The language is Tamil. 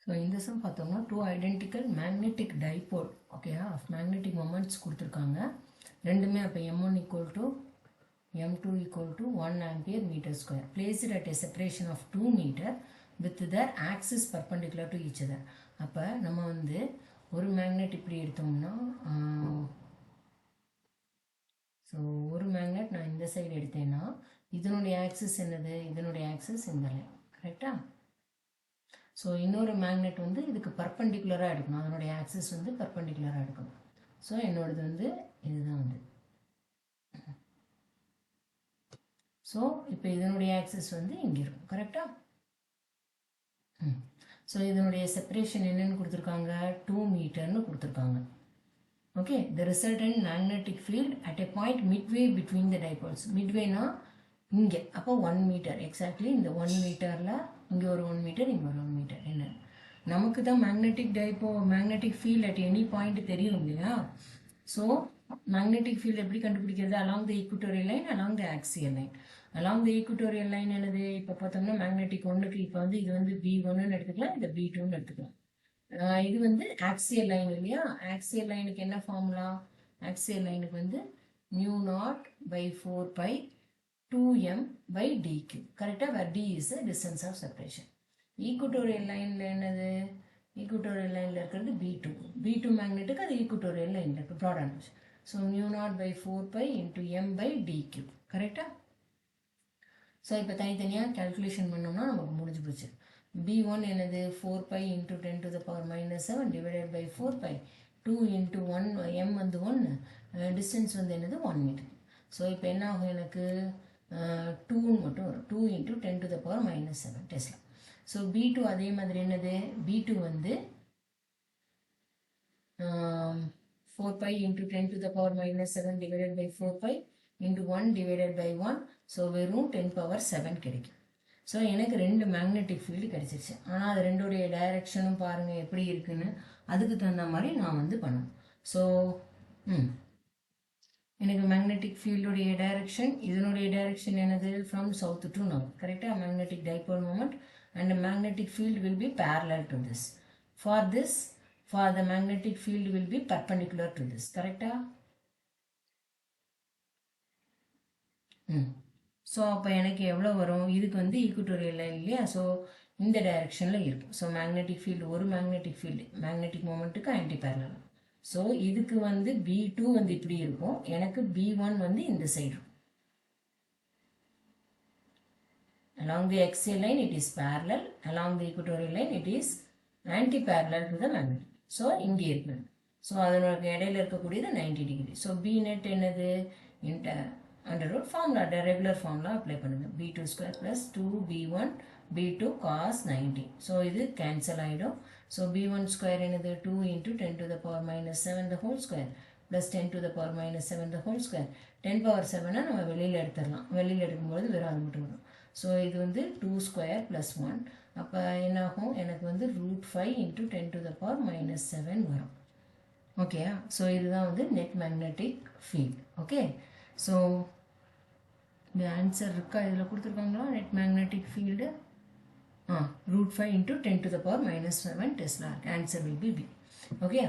ஸோ இந்த சம் பார்த்தோம்னா 2 identical magnetic dipole ஓகேயா ஆஃப் magnetic moments கொடுத்துருக்காங்க. ரெண்டுமே அப்போ m1 equal to m2 equal to 1 ampere meter square. Place it at a separation of 2 meter with their axis perpendicular to each other. அப்போ நம்ம வந்து ஒரு மேக்னெட் இப்படி எடுத்தோம்னா ஸோ ஒரு மேக்னெட் நான் இந்த சைடு எடுத்தேன்னா இதனுடைய ஆக்சிஸ் என்னது, இதனுடைய ஆக்சிஸ் இந்த லைன் கரெக்டா. ஸோ இன்னொரு மேக்னெட் வந்து இதுக்கு பர்பண்டிகுலராக எடுக்கணும், அதனுடைய ஆக்சிஸ் வந்து பர்பண்டிகுலராக எடுக்கணும். ஸோ என்னோடது வந்து இதுதான் வந்து. ஸோ இப்போ இதனுடைய ஆக்சிஸ் வந்து இங்கே இருக்கும் கரெக்டா. ஸோ இதனுடைய செப்பரேஷன் என்னன்னு கொடுத்துருக்காங்க, 2 மீட்டர்னு கொடுத்துருக்காங்க. Okay, the resultant magnetic field at a point midway between the dipoles. midwayனா இங்கே, அப்போ 1 மீட்டர் எக்ஸாக்ட்லி இந்த 1 மீட்டரில் இங்கே ஒரு 1 மீட்டர் இங்கே ஒரு 1 மீட்டர். என்ன நமக்கு தான் magnetic field at any point தெரியும் இல்லையா. ஸோ மேக்னெட்டிக் ஃபீல்டு எப்படி கண்டுபிடிக்கிறது, along the equatorial line, along the axial line. Along the equatorial line என்னது, இப்போ பார்த்தோம்னா மேக்னெட்டிக் ஒன்றுக்கு இப்போ வந்து இது வந்து B1ன்னு எடுத்துக்கலாம், இந்த B2ன்னு எடுத்துக்கலாம். இது வந்து ஆக்சியல் லைன் இல்லையா. ஆக்சியல் லைனுக்கு என்ன ஃபார்முலா, ஆக்சியல் லைனுக்கு வந்து μ0/4π 2m/dq கரெக்டாக, வேர் d is the distance of separation. Equatorial லைனில் என்னது, ஈக்குட்டோரியல் லைனில் இருக்கிறது B2 மேக்னெட்டுக்கு அது ஈக்குட்டோரியல் லைனில் இருக்குது ப்ராட் அண்ட். ஸோ μ0/4π × m/dq கரெக்டாக. ஸோ இப்போ தனித்தனியாக கேல்குலேஷன் பண்ணோம்னா நமக்கு முடிஞ்சு போச்சு. B1 என்னது 4π × 10⁻⁻7 டிவைடட் பை 4π 2 × 1 m வந்து 1, டிஸ்டன்ஸ் வந்து என்னது 1 மீட்டர். ஸோ இப்போ என்ன ஆகும், எனக்கு 2 மட்டும் வரும், 2 × 10⁻⁻7 டெஸ்லா. ஸோ B2 அதே மாதிரி என்னது, B2 வந்து 4π × 10⁻⁻7 divided by 4π × 1 divided by 1. So வெறும் 10⁻7 கிடைக்கும். ஸோ எனக்கு 2 மேக்னெட்டிக் ஃபீல்டு கிடைச்சிருச்சு. ஆனால் அது ரெண்டுடைய டைரக்ஷனும் பாருங்கள் எப்படி இருக்குன்னு, அதுக்கு தகுந்த மாதிரி நான் வந்து பண்ணணும். ஸோ எனக்கு மேக்னெட்டிக் ஃபீல்டுடைய டைரக்ஷன், இதனுடைய டைரக்ஷன் என்னது, ஃப்ரம் சவுத் டு நார்த் கரெக்டாக. Magnetic dipole moment and the magnetic field will be parallel to this. For the magnetic field will be perpendicular to this கரெக்டா. ஸோ அப்போ எனக்கு எவ்வளோ வரும், இதுக்கு வந்து ஈக்குட்டோரியல் லைன் இல்லையா. ஸோ இந்த டைரக்ஷனில் இருக்கும். ஸோ மேக்னெட்டிக் ஃபீல்டு ஒரு மேக்னெட்டிக் ஃபீல்டு மேக்னெட்டிக் மொமெண்ட்டுக்கு ஆன்டி பேரலல். ஸோ இதுக்கு வந்து B2 வந்து இப்படி இருக்கும், எனக்கு B1 வந்து இந்த சைடு இருக்கும். Along the axial line it is parallel, along the equatorial line it is anti-parallel to the magnet. So இங்கே இருக்கு. ஸோ அதனோட இடையில இருக்கக்கூடியது 90 டிகிரி. ஸோ B net என்னது, under root formula, regular formula apply பண்ணுங்க. B2² plus 2B1 B2 cos 90. So இது கேன்சல் ஆகிடும். ஸோ B1² என்னது 2 × 10⁻⁻7 the whole square plus 10⁻⁻7 the whole square. 10⁻7 நம்ம வெளியில் எடுத்துடலாம், வெளியில் எடுக்கும்போது வெறும் அது மட்டும் வரும். ஸோ இது வந்து 2² plus 1. அப்போ என்னாகும், எனக்கு வந்து √5 × 10⁻⁻7 வரும். ஓகேயா. ஸோ இதுதான் வந்து net magnetic field. Okay, so இந்த ஆன்சர் இருக்கா, இதில் கொடுத்துருக்காங்களா net magnetic field. √5 × 10⁻⁻7 Tesla. Answer will be B. Okay.